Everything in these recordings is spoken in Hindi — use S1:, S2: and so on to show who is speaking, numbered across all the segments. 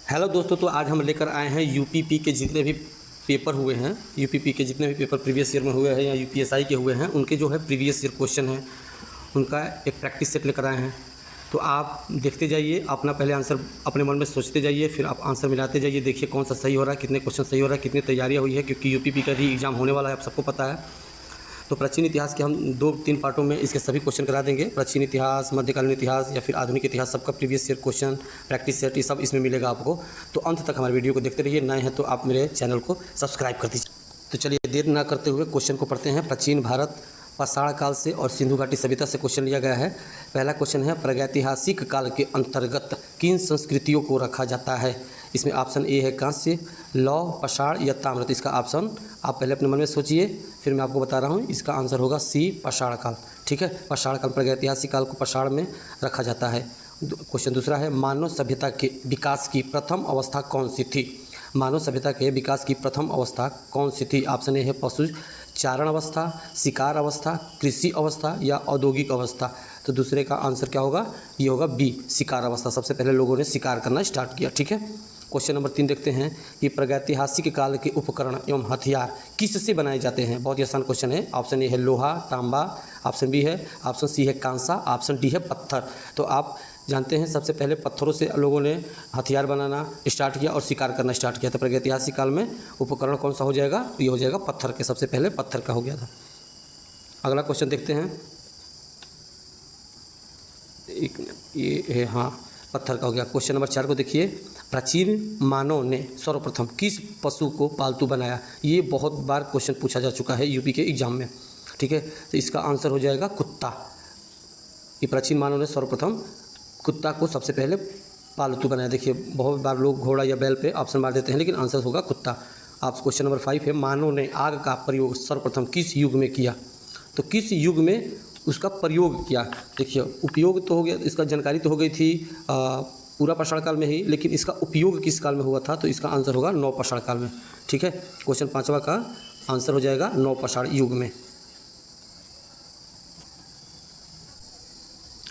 S1: हेलो दोस्तों, तो आज हम लेकर आए हैं यूपीपी के जितने भी पेपर हुए हैं, यूपीपी के जितने भी पेपर प्रीवियस ईयर में हुए हैं या यूपीएसआई के हुए हैं, उनके जो है प्रीवियस ईयर क्वेश्चन हैं, उनका एक प्रैक्टिस सेट लेकर आए हैं। तो आप देखते जाइए, अपना पहले आंसर अपने मन में सोचते जाइए, फिर आप आंसर मिलाते जाइए, देखिए कौन सा सही हो रहा है, कितने क्वेश्चन सही हो रहा है, कितनी तैयारियाँ हुई है, क्योंकि यूपीपी का भी एग्ज़ाम होने वाला है, आप सबको पता है। तो प्राचीन इतिहास के हम 2-3 पार्टों में इसके सभी क्वेश्चन करा देंगे। प्राचीन इतिहास, मध्यकालीन इतिहास या फिर आधुनिक इतिहास, सबका previous year question, practice set, ये सब इसमें मिलेगा आपको। तो अंत तक हमारे वीडियो को देखते रहिए। नए हैं तो आप मेरे चैनल को सब्सक्राइब कर दीजिए। तो चलिए देर ना करते हुए क्वेश्चन को पढ़ते हैं। प्राचीन भारत पाषाण काल से और सिंधु घाटी सभ्यता से क्वेश्चन लिया गया है। पहला क्वेश्चन है, प्रागैतिहासिक काल के अंतर्गत किन संस्कृतियों को रखा जाता है। इसमें ऑप्शन ए है कांस्य, लौह, पाषाण या ताम्र। तो इसका ऑप्शन आप पहले अपने मन में सोचिए, फिर मैं आपको बता रहा हूँ। इसका आंसर होगा सी, पाषाण काल। ठीक है, पाषाण काल, प्रागैतिहासिक काल को पाषाण में रखा जाता है। क्वेश्चन दूसरा है, मानव सभ्यता के विकास की प्रथम अवस्था कौन सी थी। मानव सभ्यता के विकास की प्रथम अवस्था कौन सी थी। ऑप्शन ए है पशु चारण अवस्था, शिकार अवस्था, कृषि अवस्था या औद्योगिक अवस्था। तो दूसरे का आंसर क्या होगा, ये होगा बी, शिकार अवस्था। सबसे पहले लोगों ने शिकार करना स्टार्ट किया। ठीक है, क्वेश्चन नंबर 3 देखते हैं कि प्रागैतिहासिक काल के उपकरण एवं हथियार किससे बनाए जाते हैं। बहुत ही आसान क्वेश्चन है। ऑप्शन ए है लोहा, तांबा, ऑप्शन बी है, ऑप्शन सी है कांसा, ऑप्शन डी है पत्थर। तो आप जानते हैं सबसे पहले पत्थरों से लोगों ने हथियार बनाना स्टार्ट किया और शिकार करना स्टार्ट किया। तो प्रागैतिहासिक काल में उपकरण कौन सा हो जाएगा, ये हो जाएगा पत्थर के। सबसे पहले पत्थर का हो गया था। अगला क्वेश्चन देखते हैं, ये है, हाँ, पत्थर का हो गया। क्वेश्चन नंबर 4 को देखिए, प्राचीन मानव ने सर्वप्रथम किस पशु को पालतू बनाया। ये बहुत बार क्वेश्चन पूछा जा चुका है यूपी के एग्जाम में। ठीक है, तो इसका आंसर हो जाएगा कुत्ता। ये प्राचीन मानव ने सर्वप्रथम कुत्ता को सबसे पहले पालतू बनाया। देखिए बहुत बार लोग घोड़ा या बैल पे ऑप्शन मार देते हैं, लेकिन आंसर होगा कुत्ता। आप क्वेश्चन नंबर 5 है, मानव ने आग का प्रयोग सर्वप्रथम किस युग में किया। तो किस युग में उसका प्रयोग किया। देखिए उपयोग तो हो गया, इसका जानकारी तो हो गई थी पूरा पाषाण काल में ही, लेकिन इसका उपयोग किस काल में हुआ था। तो इसका आंसर होगा नव पाषाण काल में। ठीक है, क्वेश्चन 5वां का आंसर हो जाएगा नव पाषाण युग में।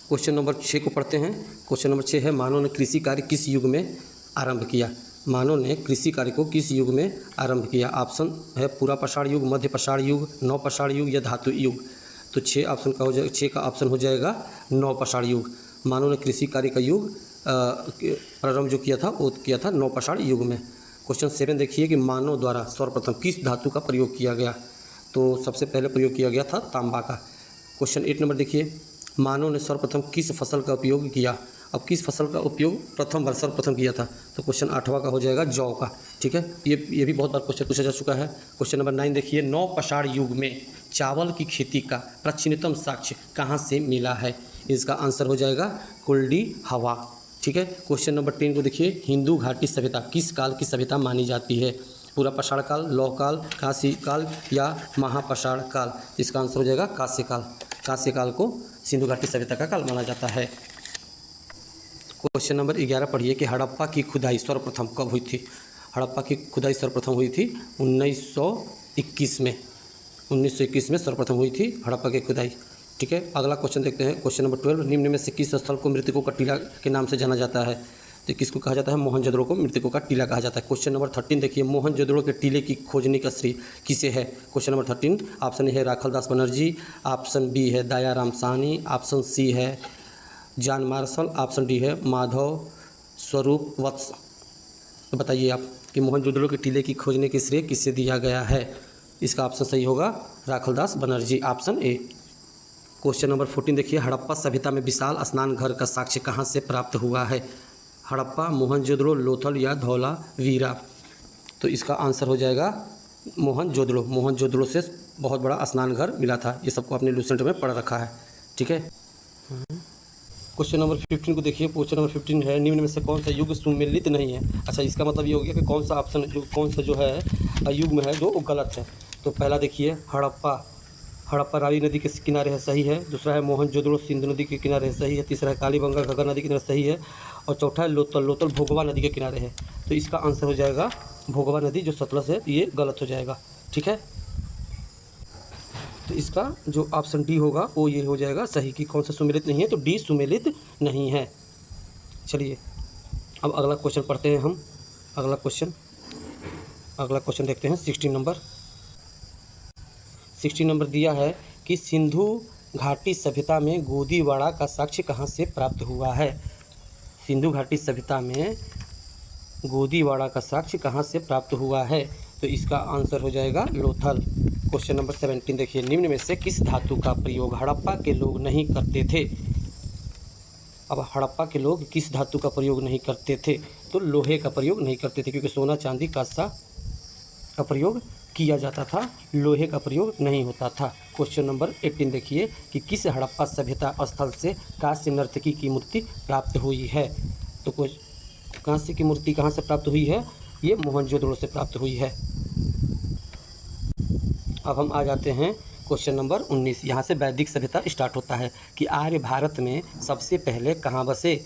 S1: क्वेश्चन नंबर 6 को पढ़ते हैं। क्वेश्चन नंबर 6 है, मानव ने कृषि कार्य किस युग में आरंभ किया। मानव ने कृषि कार्य को किस युग में आरंभ किया। ऑप्शन है पूरा पाषाण युग, मध्य पाषाण युग, नव पाषाण युग या धातु युग। तो 6 ऑप्शन का हो जाएगा, 6 का ऑप्शन हो जाएगा नव पाषाण युग। मानव ने कृषि कार्य का युग प्रारंभ जो किया था वो किया था नव पाषाण युग में। क्वेश्चन 7 देखिए कि मानव द्वारा सर्वप्रथम किस धातु का प्रयोग किया गया। तो सबसे पहले प्रयोग किया गया था तांबा का। क्वेश्चन 8 नंबर देखिए, मानव ने सर्वप्रथम किस फसल का उपयोग किया। अब किस फसल का उपयोग प्रथम बार सर्वप्रथम किया था। तो क्वेश्चन 8वां का हो जाएगा जौ का। ठीक है, ये भी बहुत बार क्वेश्चन पूछा जा चुका है। क्वेश्चन नंबर 9 देखिए, नव पाषाण युग में चावल की खेती का प्राचीनतम साक्ष्य कहाँ से मिला है। इसका आंसर हो जाएगा कुल्डी हवा। ठीक है, क्वेश्चन नंबर 10 को देखिए, हिंदू घाटी सभ्यता किस काल की सभ्यता मानी जाती है। पूरा पाषाण काल, लौह काल, कांस्य काल या महापाषाण काल। इसका आंसर हो जाएगा कांस्य काल। कांस्य काल को सिंधु घाटी सभ्यता का काल माना जाता है। क्वेश्चन नंबर 11 पढ़िए कि हड़प्पा की खुदाई सर्वप्रथम कब हुई थी। हड़प्पा की खुदाई सर्वप्रथम हुई थी 1921 में। 1921 में सर्वप्रथम हुई थी हड़प्पा की खुदाई। ठीक है, अगला क्वेश्चन देखते हैं। क्वेश्चन नंबर 12, निम्न में से किस स्थल को मृतकों का टीला के नाम से जाना जाता है। तो किसको कहा जाता है, मोहनजोदड़ो को मृतकों का टीला कहा जाता है। क्वेश्चन नंबर 13 देखिए, मोहनजोदड़ो के टीले की खोजने का श्रेय किसे है। क्वेश्चन नंबर 13, ऑप्शन ए है राखलदास बनर्जी, ऑप्शन बी है दयाराम साहनी, ऑप्शन सी है जॉन मार्शल, ऑप्शन डी है माधव स्वरूप वत्स। तो बताइए आप कि मोहनजोदड़ो के टीले की खोजने की श्रेय किससे दिया गया है। इसका ऑप्शन सही होगा Rakhaldas Banerjee, option A. Question number 14 देखिए, हड़प्पा सभ्यता में विशाल स्नान घर का साक्ष्य कहाँ से प्राप्त हुआ है। हड़प्पा, मोहनजोदड़ो, लोथल या धौलावीरा। तो इसका आंसर हो जाएगा मोहनजोदड़ो। मोहनजोदड़ो से बहुत बड़ा स्नान घर मिला था। ये सबको आपने लूसेंट में पढ़ रखा है। ठीक है, क्वेश्चन नंबर 15 को देखिए। क्वेश्चन नंबर 15 है, निम्न में से कौन सा युग सुमेलित नहीं है। अच्छा, इसका मतलब ये हो गया कि कौन सा ऑप्शन कौन सा जो है युग में है जो गलत है। तो पहला देखिए, हड़प्पा रावी नदी के किनारे है, सही है। दूसरा है मोहनजोदड़ो सिंधु नदी के किनारे है, सही है। तीसरा है कालीबंगा घग्गर नदी के किनारे, सही है। और चौथा है लोतल भोगवा नदी के किनारे है। तो इसका आंसर हो जाएगा भोगवा नदी जो सतलज है, ये गलत हो जाएगा। ठीक है, तो इसका जो ऑप्शन डी होगा वो ये हो जाएगा सही कि कौन सा सुमेलित नहीं है। तो डी सुमेलित नहीं है। चलिए अब अगला क्वेश्चन पढ़ते हैं हम। अगला क्वेश्चन देखते हैं 16 नंबर। 16 नंबर दिया है कि सिंधु घाटी सभ्यता में गोदीवाड़ा का साक्ष्य कहाँ से प्राप्त हुआ है। सिंधु घाटी सभ्यता में गोदीवाड़ा का साक्ष्य कहाँ से प्राप्त हुआ है, तो इसका आंसर हो जाएगा लोथल। क्वेश्चन नंबर 17 देखिए, निम्न में से किस धातु का प्रयोग हड़प्पा के लोग नहीं करते थे। अब हड़प्पा के लोग किस धातु का प्रयोग नहीं करते थे, तो लोहे का प्रयोग नहीं करते थे, क्योंकि सोना चांदी कांसा का प्रयोग किया जाता था, लोहे का प्रयोग नहीं होता था। क्वेश्चन नंबर 18 देखिए कि किस हड़प्पा सभ्यता स्थल से कांस्य नर्तकी की मूर्ति प्राप्त हुई है। तो कांस्य की मूर्ति कहाँ से प्राप्त हुई है, ये मोहनजोदड़ो से प्राप्त हुई है। अब हम आ जाते हैं क्वेश्चन नंबर 19। यहाँ से वैदिक सभ्यता स्टार्ट होता है कि आर्य भारत में सबसे पहले कहाँ बसे।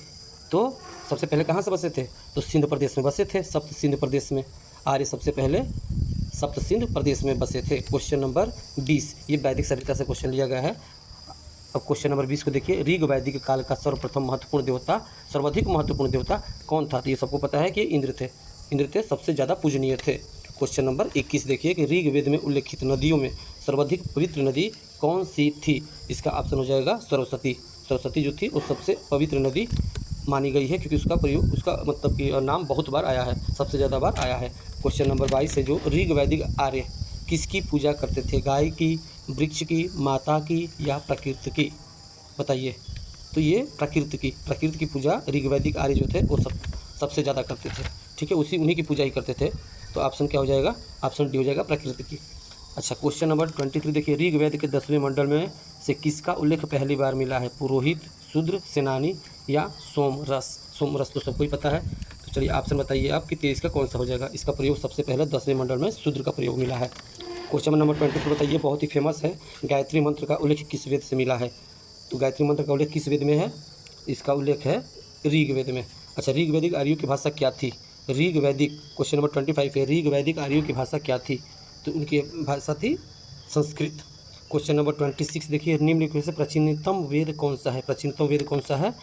S1: तो सबसे पहले कहाँ से बसे थे, तो सिंध प्रदेश में बसे थे। सप्त सिंध प्रदेश में आर्य सबसे पहले सप्त सिंध प्रदेश में बसे थे। क्वेश्चन नंबर 20, ये वैदिक सभ्यता से क्वेश्चन लिया गया है। अब क्वेश्चन नंबर 20 को देखिए, ऋग वैदिक काल का सर्वाधिक महत्वपूर्ण देवता कौन था। तो ये सबको पता है कि इंद्र थे, सबसे ज़्यादा पूजनीय थे। क्वेश्चन नंबर 21 देखिए कि ऋग्वेद में उल्लिखित नदियों में सर्वाधिक पवित्र नदी कौन सी थी। इसका ऑप्शन हो जाएगा सरस्वती। सरस्वती जो थी वो सबसे पवित्र नदी मानी गई है, क्योंकि उसका मतलब कि नाम बहुत बार आया है, सबसे ज़्यादा बार आया है। क्वेश्चन नंबर 22 है, जो ऋग्वैदिक आर्य किसकी पूजा करते थे, गाय की, वृक्ष की, माता की या प्रकृति की, बताइए। तो ये प्रकृति की पूजा ऋग्वैदिक आर्य जो थे वो सबसे ज़्यादा करते थे, ठीक है, उन्हीं की पूजा ही करते थे। तो ऑप्शन क्या हो जाएगा, ऑप्शन डी हो जाएगा प्रकृति की। अच्छा, क्वेश्चन नंबर 23 देखिए, ऋग्वेद के 10वें मंडल में से किसका उल्लेख पहली बार मिला है, पुरोहित, शूद्र, सेनानी या सोमरस। सोमरस तो सबको ही पता है, तो चलिए ऑप्शन बताइए आप कि 23 का कौन सा हो जाएगा। इसका प्रयोग सबसे पहले 10वें मंडल में शूद्र का प्रयोग मिला है। क्वेश्चन नंबर 24 बताइए, बहुत ही फेमस है, गायत्री मंत्र का उल्लेख किस वेद से मिला है। तो गायत्री मंत्र का उल्लेख किस वेद में है, इसका उल्लेख है ऋग्वेद में। अच्छा, ऋग्वैदिक आर्यों की भाषा क्या थी, ऋग्वैदिक, क्वेश्चन नंबर 25 है, ऋग्वैदिक आर्यों की भाषा क्या थी, तो उनकी भाषा थी संस्कृत। क्वेश्चन नंबर 26 देखिए, निम्नलिखित में से प्राचीनतम वेद कौन सा है, प्राचीनतम वेद कौन सा है,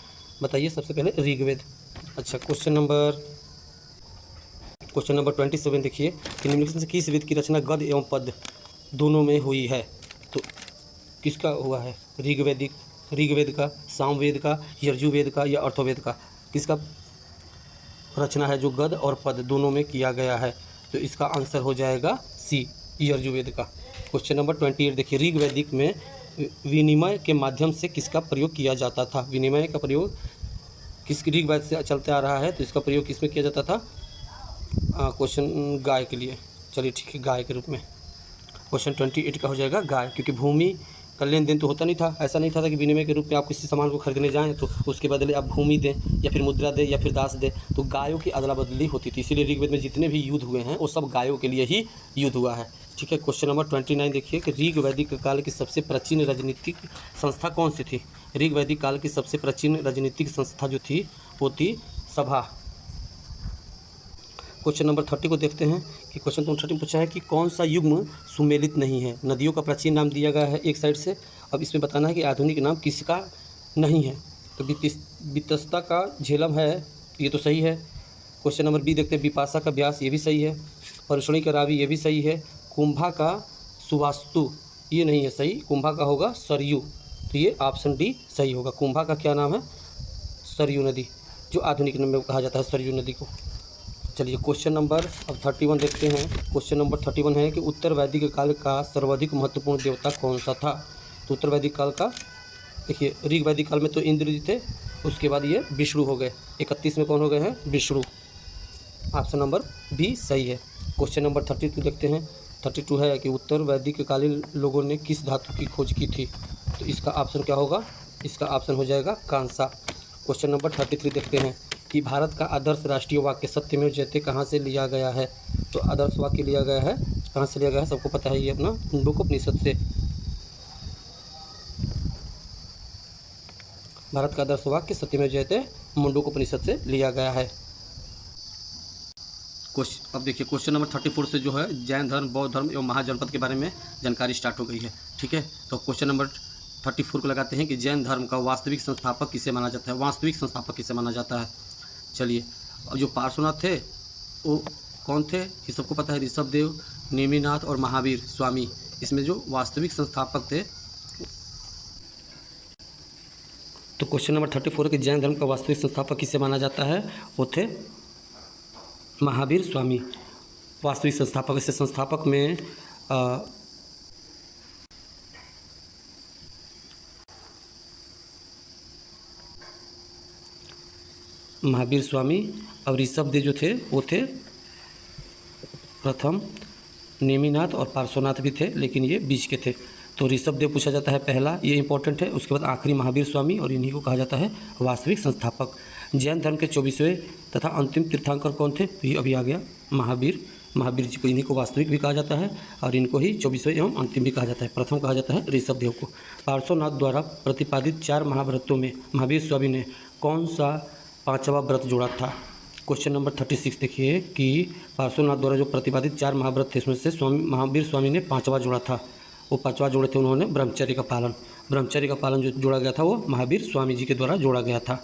S1: बताइए। सबसे पहले ऋग्वेद। अच्छा, क्वेश्चन नंबर 27 देखिए कि निम्नलिखित में से किस वेद की रचना गद्य एवं पद्य दोनों में हुई है। तो किसका हुआ है, ऋग्वेद का, सामवेद का, यजुर्वेद का या अर्थवेद का, किसका रचना है जो गद्य और पद्य दोनों में किया गया है। तो इसका आंसर हो जाएगा सी, यजुर्वेद का। क्वेश्चन नंबर 28 देखिए, ऋग्वैदिक में विनिमय के माध्यम से किसका प्रयोग किया जाता था। विनिमय का प्रयोग किस ऋग्वेद से चलते आ रहा है, तो इसका प्रयोग किस में किया जाता था, क्वेश्चन गाय के लिए, चलिए ठीक है, गाय के रूप में। क्वेश्चन 28 का हो जाएगा गाय, क्योंकि भूमि का लेन देन तो होता नहीं था, ऐसा नहीं था कि विनिमय के रूप में आप किसी सामान को खरीदने जाएं तो उसके बदले आप भूमि दें या फिर मुद्रा दें या फिर दास दें, तो गायों की अदला बदली होती थी। इसीलिए ऋग्वेद में जितने भी युद्ध हुए हैं वो सब गायों के लिए ही युद्ध हुआ है, ठीक है। क्वेश्चन नंबर 29 देखिए कि ऋग्वैदिक काल की सबसे प्राचीन राजनीतिक संस्था कौन सी थी। ऋग्वैदिक काल की सबसे प्राचीन राजनीतिक संस्था जो थी वो थी सभा। क्वेश्चन नंबर 30 को देखते हैं कि क्वेश्चन नंबर 30 पूछा है कि कौन सा युग्म सुमेलित नहीं है। नदियों का प्राचीन नाम दिया गया है एक साइड से, अब इसमें बताना है कि आधुनिक नाम किसका नहीं है। तो वितस्ता का झेलम है, ये तो सही है। क्वेश्चन नंबर बी देखते हैं, विपाशा का व्यास, ये भी सही है। परशुणी का रावी, ये भी सही है। कुंभा का सुवास्तु, ये नहीं है सही, कुंभा का होगा सरयू, तो ये ऑप्शन डी सही होगा। कुंभा का क्या नाम है, सरयू नदी, जो आधुनिक नाम में कहा जाता है सरयू नदी को। चलिए क्वेश्चन नंबर अब 31 देखते हैं। क्वेश्चन नंबर 31 है कि उत्तर वैदिक काल का सर्वाधिक महत्वपूर्ण देवता कौन सा था। तो उत्तर वैदिक काल का देखिए, ऋग्वैदिक काल में तो इंद्र जी थे, उसके बाद ये विष्णु हो गए, 31 में कौन हो गए हैं, विष्णु। ऑप्शन नंबर बी सही है। क्वेश्चन नंबर 32 देखते हैं। 32 है कि उत्तर वैदिक कालीन लोगों ने किस धातु की खोज की थी। तो इसका ऑप्शन क्या होगा, इसका ऑप्शन हो जाएगा कांसा। क्वेश्चन नंबर 33 देखते हैं कि भारत का आदर्श राष्ट्रीय वाक्य सत्यमेव जयते कहाँ से लिया गया है। तो आदर्श वाक्य लिया गया है, कहाँ से लिया गया है, सबको पता है, ये अपना मुंडकोपनिषद से। भारत का आदर्श वाक्य सत्यमेव जयते मुंडकोपनिषद से लिया गया है। अब देखिए क्वेश्चन नंबर 34 से जो है जैन धर्म, बौद्ध धर्म एवं महाजनपद के बारे में जानकारी स्टार्ट हो गई है, ठीक है। तो क्वेश्चन नंबर 34 को लगाते हैं कि जैन धर्म का वास्तविक संस्थापक किसे माना जाता है। वास्तविक संस्थापक किसे माना जाता है, चलिए और जो पार्श्वनाथ थे वो कौन थे, ये सबको पता है, ऋषभदेव, नेमिनाथ और महावीर स्वामी, इसमें जो वास्तविक संस्थापक थे। तो क्वेश्चन नंबर 34 के जैन धर्म का वास्तविक संस्थापक किसे माना जाता है, वो थे महावीर स्वामी। वास्तविक संस्थापक, इससे संस्थापक में महावीर स्वामी और ऋषभदेव जो थे वो थे प्रथम, नेमिनाथ और पार्श्वनाथ भी थे, लेकिन ये बीच के थे। तो ऋषभदेव पूछा जाता है पहला, ये इंपॉर्टेंट है। उसके बाद आखिरी महावीर स्वामी, और इन्हीं को कहा जाता है वास्तविक संस्थापक। जैन धर्म के 24वें तथा अंतिम तीर्थंकर कौन थे, तो ये अभी आ गया महावीर। महावीर जी को, इन्हीं को वास्तविक भी कहा जाता है और इनको ही 24वें एवं अंतिम भी कहा जाता है। प्रथम कहा जाता है ऋषभदेव को। पार्श्वनाथ द्वारा प्रतिपादित 4 महाव्रतों में महावीर स्वामी ने कौन सा 5वां व्रत जोड़ा था। क्वेश्चन नंबर 36 देखिए कि पार्श्वनाथ द्वारा जो प्रतिपादित 4 महाव्रत थे, इसमें से महावीर स्वामी ने 5वां जोड़ा था। वो 5वां जोड़े थे उन्होंने ब्रह्मचर्य का पालन। ब्रह्मचर्य का पालन जो जोड़ा गया था वो महावीर स्वामी जी के द्वारा जोड़ा गया था।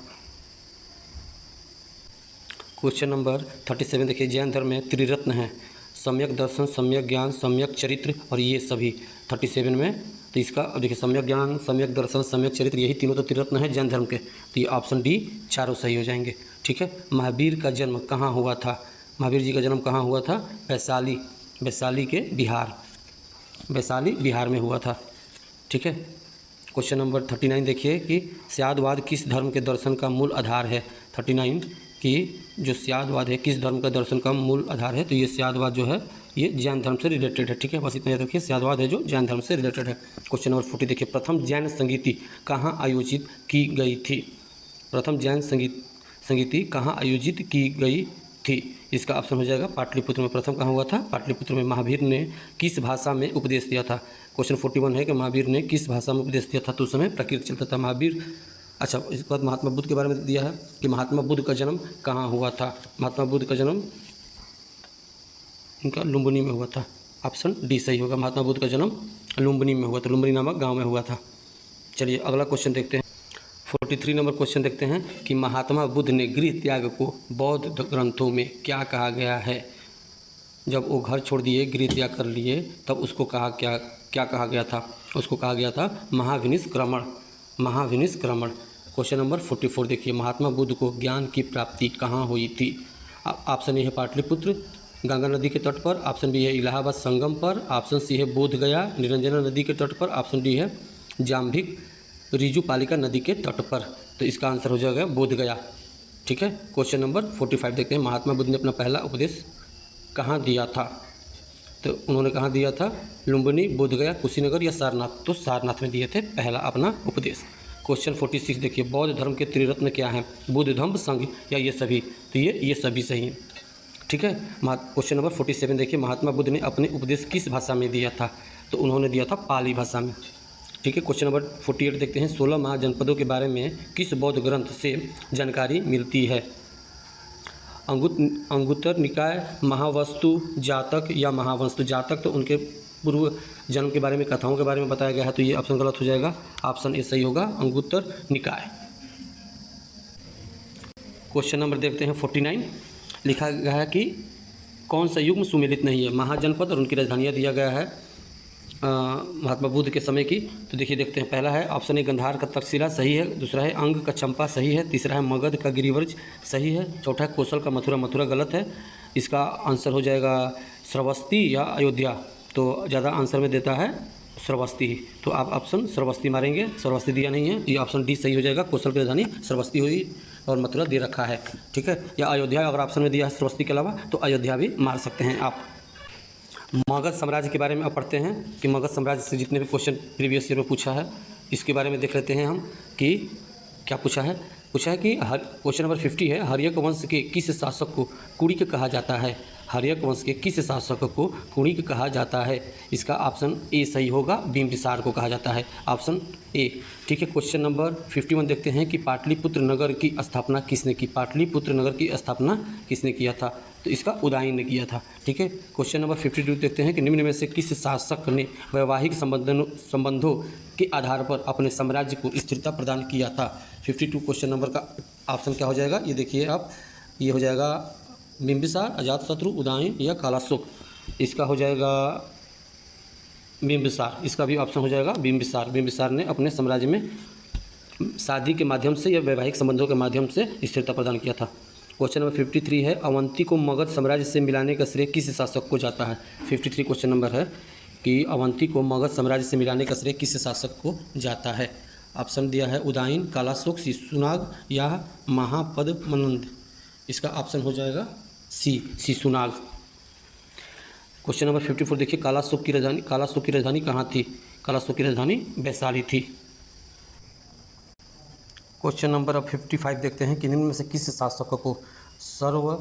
S1: क्वेश्चन नंबर 37 देखिए, जैन धर्म में त्रिरत्न हैं, सम्यक दर्शन, सम्यक ज्ञान, सम्यक चरित्र और ये सभी 37 में। तो इसका देखिए सम्यक ज्ञान, सम्यक दर्शन, सम्यक चरित्र, यही तीनों तो त्रिरत्न हैं जैन धर्म के। तो ये ऑप्शन डी चारों सही हो जाएंगे। ठीक है। महावीर का जन्म कहाँ हुआ था, महावीर जी का जन्म कहाँ हुआ था, वैशाली के बिहार, वैशाली बिहार में हुआ था। ठीक है। क्वेश्चन नंबर 39 देखिए कि स्यादवाद किस धर्म के दर्शन का मूल आधार है। 39 कि जो स्यादवाद है किस धर्म का दर्शन का मूल आधार है, तो ये स्यादवाद जो है ये जैन धर्म से रिलेटेड है। ठीक है, बस इतना याद रखिए, स्यादवाद है जो जैन धर्म से रिलेटेड है। क्वेश्चन नंबर 40 देखिए, प्रथम जैन संगीति कहाँ आयोजित की गई थी। प्रथम जैन संगीति कहाँ आयोजित की गई थी, इसका ऑप्शन हो जाएगा पाटलिपुत्र में। प्रथम कहाँ हुआ था, पाटलिपुत्र में। महावीर ने किस भाषा में उपदेश दिया था। क्वेश्चन 41 है कि महावीर ने किस भाषा में उपदेश दिया था, तो उस समय प्राकृत चलता था महावीर। अच्छा, इसके बाद महात्मा बुद्ध के बारे में दिया है कि महात्मा बुद्ध का जन्म कहाँ हुआ था। महात्मा बुद्ध का जन्म इनका लुम्बिनी में हुआ था। ऑप्शन डी सही होगा, महात्मा बुद्ध का जन्म लुम्बिनी में हुआ था, लुम्बिनी नामक गांव में हुआ था। चलिए अगला क्वेश्चन देखते हैं। 43 नंबर क्वेश्चन देखते हैं कि महात्मा बुद्ध ने गृह त्याग को बौद्ध ग्रंथों में क्या कहा गया है। जब वो घर छोड़ दिए, गृह त्याग कर लिए, तब उसको क्या कहा गया था। उसको कहा गया था महाविनिष्क्रमण, महाविनिष्क्रमण। क्वेश्चन नंबर 44 देखिए, महात्मा बुद्ध को ज्ञान की प्राप्ति कहाँ हुई थी। ऑप्शन ए है पाटलिपुत्र, गंगा नदी के तट पर। ऑप्शन बी है इलाहाबाद संगम पर। ऑप्शन सी है बोध गया, निरंजना नदी के तट पर। ऑप्शन डी है जाम्भिक रिजुपालिका नदी के तट पर। तो इसका आंसर हो जाएगा बोध गया। ठीक है। क्वेश्चन नंबर 45 देखते हैं, महात्मा बुद्ध ने अपना पहला उपदेश कहाँ दिया था। तो उन्होंने कहाँ दिया था, लुम्बिनी, बोध गया, कुशीनगर या सारनाथ। तो सारनाथ में दिए थे पहला अपना उपदेश। क्वेश्चन 46 देखिए, बौद्ध धर्म के त्रिरत्न क्या हैं, बुद्ध, धम्म, संघ या ये सभी। तो ये सभी सही हैं। ठीक है। क्वेश्चन नंबर 47 देखिए, महात्मा बुद्ध ने अपने उपदेश किस भाषा में दिया था। तो उन्होंने दिया था पाली भाषा में। ठीक है। क्वेश्चन नंबर 48 देखते हैं, 16 महाजनपदों के बारे में किस बौद्ध ग्रंथ से जानकारी मिलती है। अंगुत्तर निकाय, महावस्तु जातक या महावस्तु जातक। तो उनके पूर्व जन्म के बारे में, कथाओं के बारे में बताया गया है। तो ये ऑप्शन गलत हो जाएगा, ऑप्शन ए सही होगा, अंगुत्तर निकाय। क्वेश्चन नंबर देखते हैं 49, लिखा गया है कि कौन सा युग्म सुमेलित नहीं है। महाजनपद और उनकी राजधानियाँ दिया गया है महात्मा बुद्ध के समय की। तो देखिए देखते हैं, पहला है ऑप्शन ए गंधार का तक्षशिला सही है, दूसरा है अंग का चंपा सही है, तीसरा है मगध का गिरिव्रज सही है, चौथा है कौशल का मथुरा गलत है। इसका आंसर हो जाएगा श्रावस्ती या अयोध्या। तो ज़्यादा आंसर में देता है श्रावस्ती ही। तो आप ऑप्शन श्रावस्ती मारेंगे, श्रावस्ती दिया नहीं है, ये ऑप्शन डी सही हो जाएगा। कौशल की राजधानी श्रावस्ती हुई और मथुरा दे रखा है। ठीक है। या अयोध्या अगर ऑप्शन में दिया है श्रावस्ती के अलावा, तो अयोध्या भी मार सकते हैं आप। मगध साम्राज्य के बारे में अब पढ़ते हैं कि मगध साम्राज्य से जितने भी क्वेश्चन प्रीवियस ईयर में पूछा है, इसके बारे में देख लेते हैं हम कि क्या पूछा है कि क्वेश्चन नंबर 50 है, हर्यक वंश के किस शासक को कुणिक कहा जाता है। हर्यक वंश के किस शासक को कुणिक कहा जाता है। इसका ऑप्शन ए सही होगा, बिंबिसार को कहा जाता है, ऑप्शन ए। ठीक है। क्वेश्चन नंबर 51 देखते हैं कि पाटलिपुत्र नगर की स्थापना किसने की। पाटलिपुत्र नगर की स्थापना किसने किया था। तो इसका उदयन ने किया था। ठीक है। क्वेश्चन नंबर 52 देखते हैं कि निम्न में से किस शासक ने वैवाहिक संबंधों के आधार पर अपने साम्राज्य को स्थिरता प्रदान किया था। 52 क्वेश्चन नंबर का ऑप्शन क्या हो जाएगा, ये देखिए आप, ये हो जाएगा बिंबिसार, अजातशत्रु, उदयन या कालाशोक। इसका हो जाएगा बिंबिसार, इसका भी ऑप्शन हो जाएगा बिंबिसार। बिंबिसार ने अपने साम्राज्य में शादी के माध्यम से या वैवाहिक संबंधों के माध्यम से स्थिरता प्रदान किया था। क्वेश्चन नंबर 53 है, अवंती को मगध साम्राज्य से मिलाने का श्रेय किस शासक को जाता है। 53 क्वेश्चन नंबर है कि अवंती को मगध साम्राज्य से मिलाने का श्रेय किस शासक को जाता है। ऑप्शन दिया है उदयन, कालाशोक, शिशुनाग या महापद्मनंद। इसका ऑप्शन हो जाएगा सी, शिशुनाग। क्वेश्चन नंबर 54 देखिए, कालाशोक की राजधानी कहाँ थी। कालाशोक की राजधानी वैशाली थी। क्वेश्चन नंबर 55 देखते हैं कि निम्न में से किस शासक को सर्व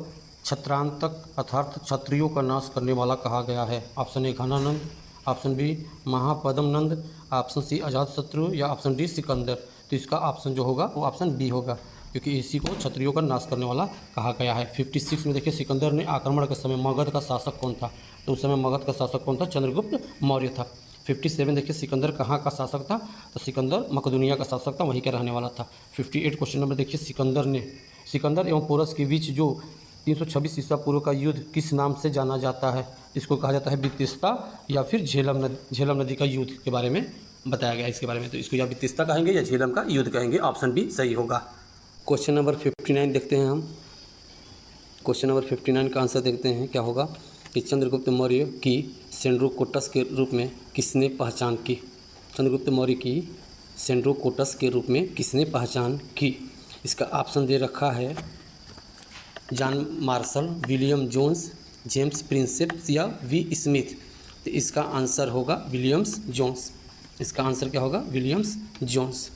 S1: क्षत्रांतक अर्थात क्षत्रियों का नाश करने वाला कहा गया है। Option A Ghanananda, option B Mahapadmananda, option C Ajatashatru या ऑप्शन डी सिकंदर। तो इसका ऑप्शन जो होगा वो ऑप्शन बी होगा, क्योंकि इसी को क्षत्रियों का नाश करने वाला कहा गया है। 56 में देखिए, सिकंदर ने आक्रमण के समय मगध का शासक कौन था। तो उस समय मगध का शासक कौन था, चंद्रगुप्त मौर्य था। 57 देखिए, सिकंदर कहाँ का शासक था, तो सिकंदर मकदूनिया का शासक था, वहीं का रहने वाला था। 58 क्वेश्चन नंबर देखिए, सिकंदर एवं पोरस के बीच जो 326 ईसा पूर्व का युद्ध किस नाम से जाना जाता है। इसको कहा जाता है बितिस्ता या फिर झेलम नदी का युद्ध के बारे में बताया गया है इसके बारे में। तो इसको या बितिस्ता कहेंगे या झेलम का युद्ध कहेंगे, ऑप्शन बी सही होगा। क्वेश्चन नंबर 59 देखते हैं हम। क्वेश्चन नंबर 59 का आंसर देखते हैं क्या होगा कि चंद्रगुप्त मौर्य की सेंड्रोकोटस के रूप में किसने पहचान की। चंद्रगुप्त मौर्य की सेंड्रोकोटस के रूप में किसने पहचान की। इसका ऑप्शन दे रखा है John Marshall, William Jones, James Prinsep या वी स्मिथ। तो इसका आंसर होगा विलियम्स जोन्स। इसका आंसर क्या होगा, विलियम्स जोन्स।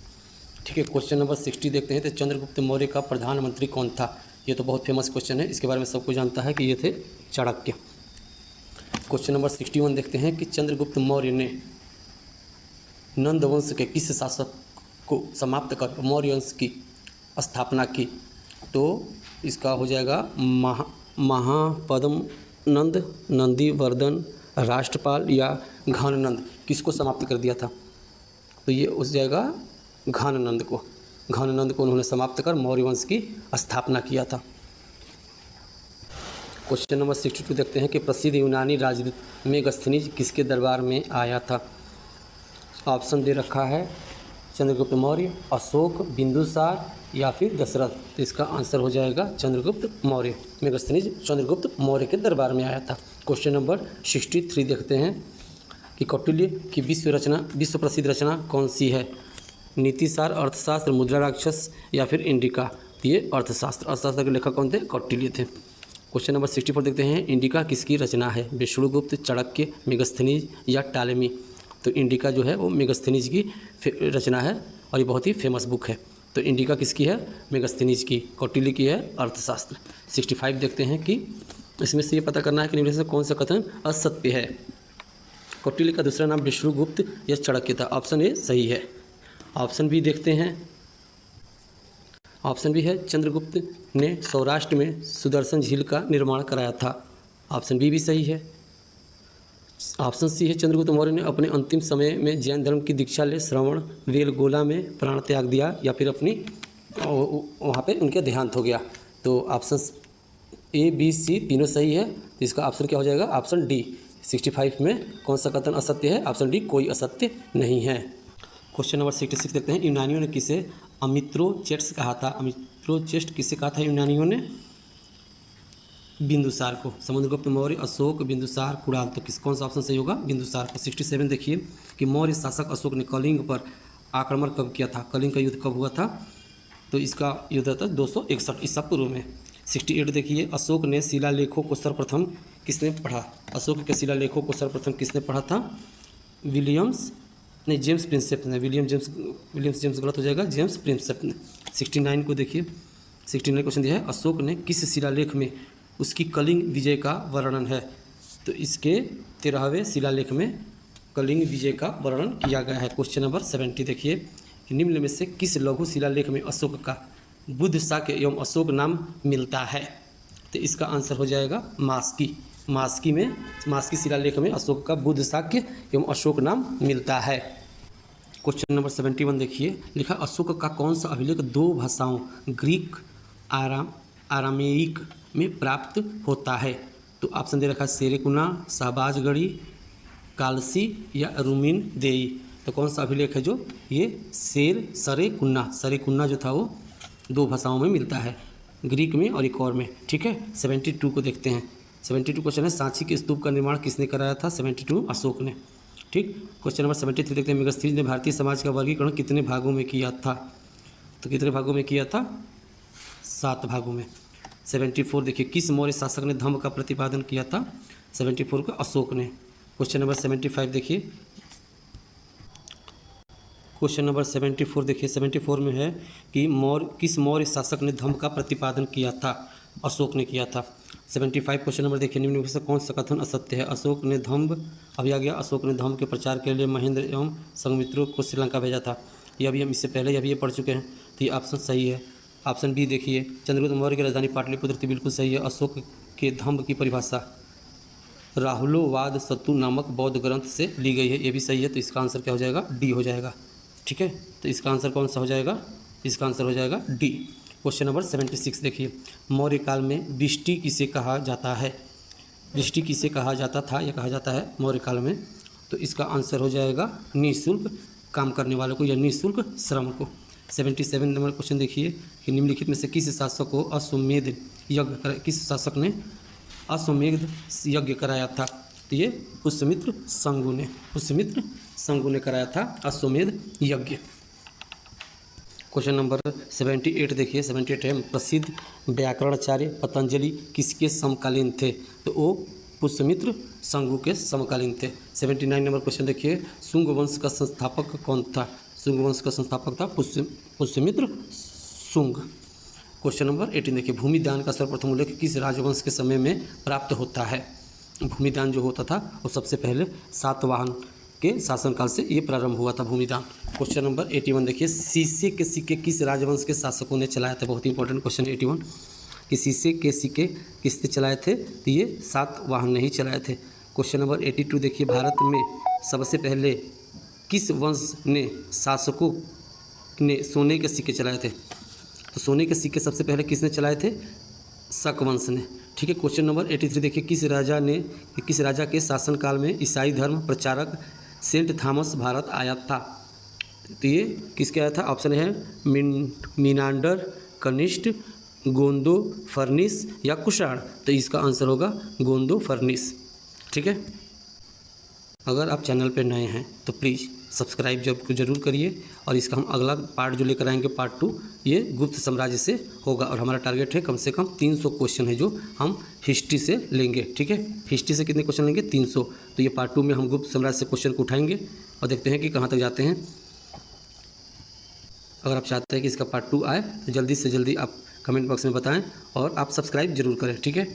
S1: ठीक है, क्वेश्चन नंबर 60 देखते हैं। तो चंद्रगुप्त मौर्य का प्रधानमंत्री कौन था। ये तो बहुत फेमस क्वेश्चन है, इसके बारे में सबको जानता है कि ये थे चाणक्य। क्वेश्चन नंबर 61 देखते हैं कि चंद्रगुप्त मौर्य ने नंद वंश के किस शासक को समाप्त कर मौर्य वंश की स्थापना की। तो इसका हो जाएगा महापद्मनंद, नंदीवर्धन, राष्ट्रपाल या घाननंद। किसको समाप्त कर दिया था, तो ये हो जाएगा घाननंद को। घाननंद को उन्होंने समाप्त कर मौर्य वंश की स्थापना किया था। क्वेश्चन नंबर 62 देखते हैं कि प्रसिद्ध यूनानी राजदूत मेगस्थनीज किसके दरबार में आया था। ऑप्शन दे रखा है चंद्रगुप्त मौर्य, अशोक, बिंदुसार या फिर दशरथ। तो इसका आंसर हो जाएगा चंद्रगुप्त मौर्य। मेगस्थनीज चंद्रगुप्त मौर्य के दरबार में आया था। क्वेश्चन नंबर 63 देखते हैं कि कौटिल्य की विश्व प्रसिद्ध रचना कौन सी है। नीतिसार, अर्थशास्त्र, मुद्रा राक्षस या फिर इंडिका। ये अर्थशास्त्र के लेखक कौन थे, कौटिल्य थे। क्वेश्चन नंबर 64 देखते हैं, इंडिका किसकी रचना है। विष्णुगुप्त, चाणक्य, मेगस्थनीज या टालेमी। तो इंडिका जो है वो मेगस्थनीज की रचना है और ये बहुत ही फेमस बुक है। तो इंडिका किसकी है, मेगस्थनीज की। कौटिल्य की है अर्थशास्त्र। 65 देखते हैं कि इसमें से ये पता करना है कि निम्न में से कौन सा कथन असत्य है। कौटिल्य का दूसरा नाम विष्णुगुप्त या चाणक्य था। ऑप्शन ए सही है। ऑप्शन बी देखते हैं। ऑप्शन बी है चंद्रगुप्त ने सौराष्ट्र में सुदर्शन झील का निर्माण कराया था। ऑप्शन बी भी सही है। ऑप्शन सी है चंद्रगुप्त मौर्य ने अपने अंतिम समय में जैन धर्म की दीक्षा ले श्रवण बेलगोला में प्राण त्याग दिया या फिर अपनी वहाँ पे उनके देहांत हो गया। तो ऑप्शन ए बी सी तीनों सही है। तो इसका ऑप्शन क्या हो जाएगा, ऑप्शन डी। 65 में कौन सा कथन असत्य है, ऑप्शन डी कोई असत्य नहीं है। क्वेश्चन नंबर 66 देखते हैं, यूनानियों ने किसे अमित्रोचेट्स कहा था। अमित्रोचेस्ट किसे कहा था यूनानियों ने, बिंदुसार को। समुद्रगुप्त मौर्य, अशोक, बिंदुसार, कुणाल। तो कौन सा ऑप्शन सही होगा, बिंदुसार को। 67 देखिए कि मौर्य शासक अशोक ने कलिंग पर आक्रमण कब किया था। कलिंग का युद्ध कब हुआ था, तो इसका युद्ध था 261 ईसा पूर्व में। 68 देखिए, अशोक ने शिलालेखों को सर्वप्रथम किसने पढ़ा। अशोक के शिलालेखों को सर्वप्रथम किसने पढ़ा था, जेम्स प्रिंसेप ने। विलियम्स जेम्स गलत हो जाएगा, जेम्स प्रिंसेप ने। 69 को देखिए, 69 क्वेश्चन दिया है, अशोक ने किस शिलालेख में उसकी कलिंग विजय का वर्णन है। तो इसके 13वें शिलालेख में कलिंग विजय का वर्णन किया गया है। क्वेश्चन नंबर 70 देखिए कि निम्न में से किस लघु शिलालेख में अशोक का बुद्ध शाक्य एवं अशोक नाम मिलता है। तो इसका आंसर हो जाएगा मास्की शिलालेख में अशोक का बुद्ध शाक्य एवं अशोक नाम मिलता है। क्वेश्चन नंबर 71 देखिए, लिखा अशोक का कौन सा अभिलेख 2 भाषाओं ग्रीक, अरामेइक में प्राप्त होता है? तो ऑप्शन दे रखा है सेरेकुना, शहबाजगढ़ी, कालसी या रूमिन देई। तो कौन सा अभिलेख है जो ये सरेकुन्ना, सरेकुन्ना जो था वो 2 भाषाओं में मिलता है, ग्रीक में और एक और में। ठीक है, 72 को देखते हैं। 72 क्वेश्चन है, सांची के स्तूप का निर्माण किसने कराया था? 72 अशोक ने। ठीक, क्वेश्चन नंबर 73 देखते हैं, मेगास्थनीज ने भारतीय समाज का वर्गीकरण कितने भागों में किया था? तो कितने भागों में किया था? 7 भागों में। 74 देखिए, किस मौर्य शासक ने धम्म का प्रतिपादन किया था? 74 को अशोक ने। क्वेश्चन नंबर 75 देखिए, क्वेश्चन नंबर 74 देखिए, 74 में है कि किस मौर्य शासक ने धम्म का प्रतिपादन किया था? अशोक ने किया था। 75 क्वेश्चन नंबर देखिए, निम्न में से कौन सा कथन असत्य है? अशोक ने धम्म, अभी आ गया, अशोक ने धम्म के प्रचार के लिए महेंद्र एवं संघमित्रों को श्रीलंका भेजा था। ये अभी हम इससे पहले अभी ये पढ़ चुके हैं, तो ये ऑप्शन सही है। ऑप्शन बी देखिए, चंद्रगुप्त मौर्य की राजधानी पाटलिपुत्र थी, बिल्कुल सही है। अशोक के धम्म की परिभाषा राहुलोवाद सत्तु नामक बौद्ध ग्रंथ से ली गई है, ये भी सही है। तो इसका आंसर क्या हो जाएगा? डी हो जाएगा। ठीक है, तो इसका आंसर कौन सा हो जाएगा? इसका आंसर हो जाएगा डी। क्वेश्चन नंबर 76 देखिए, मौर्य काल में वृष्टि किसे कहा जाता है? वृष्टि किसे कहा जाता था या कहा जाता है मौर्य काल में? तो इसका आंसर हो जाएगा निःशुल्क काम करने वालों को या निःशुल्क श्रम को। 77 नंबर क्वेश्चन देखिए कि निम्नलिखित में से किस शासक को अश्वमेध यज्ञ, किस शासक ने अश्वमेध यज्ञ कराया था? तो ये पुष्यमित्र शंगु ने, पुष्यमित्र शंगु ने कराया था अश्वमेध यज्ञ। क्वेश्चन नंबर 78 देखिए, 78 है, प्रसिद्ध व्याकरणाचार्य पतंजलि किसके समकालीन थे? तो वो पुष्यमित्र शंगु के समकालीन थे। 79 नंबर क्वेश्चन देखिए, शुंग वंश का संस्थापक कौन था? शुंग वंश का संस्थापक था पुष्यमित्र शुंग। क्वेश्चन नंबर 18 देखिए, भूमिदान का सर्वप्रथम उल्लेख किस राजवंश के समय में प्राप्त होता है? भूमिदान जो होता था वो सबसे पहले सातवाहन के शासनकाल से ये प्रारंभ हुआ था भूमिदान। क्वेश्चन नंबर 81 देखिए, शीशे के सिक्के किस राजवंश के शासकों ने चलाया था? बहुत ही इंपॉर्टेंट क्वेश्चन 81 कि शीशे के सिक्के किसने चलाए थे? तो ये सातवाहन ने ही चलाए थे। क्वेश्चन नंबर 82 देखिए, भारत में सबसे पहले किस वंश ने शासकों ने सोने के सिक्के चलाए थे? तो सोने के सिक्के सबसे पहले किसने चलाए थे? शक वंश ने। ठीक है, क्वेश्चन नंबर 83 देखिए, किस राजा के शासनकाल में ईसाई धर्म प्रचारक सेंट थॉमस भारत आया था? तो ये किसके आया था? ऑप्शन है मिनांडर, कनिष्ठ, गोंदो फर्निस या कुषाण। तो इसका आंसर होगा गोंदो फर्निस। ठीक है, अगर आप चैनल पर नए हैं तो प्लीज़ सब्सक्राइब जरूर करिए। और इसका हम अगला पार्ट जो लेकर आएंगे पार्ट 2, ये गुप्त साम्राज्य से होगा। और हमारा टारगेट है कम से कम 300 क्वेश्चन है जो हम हिस्ट्री से लेंगे। ठीक है, हिस्ट्री से कितने क्वेश्चन लेंगे? 300। तो ये पार्ट 2 में हम गुप्त साम्राज्य से क्वेश्चन को उठाएंगे और देखते हैं कि कहाँ तक जाते हैं। अगर आप चाहते हैं कि इसका पार्ट 2 आए तो जल्दी से जल्दी आप कमेंट बॉक्स में बताएँ और आप सब्सक्राइब जरूर करें। ठीक है।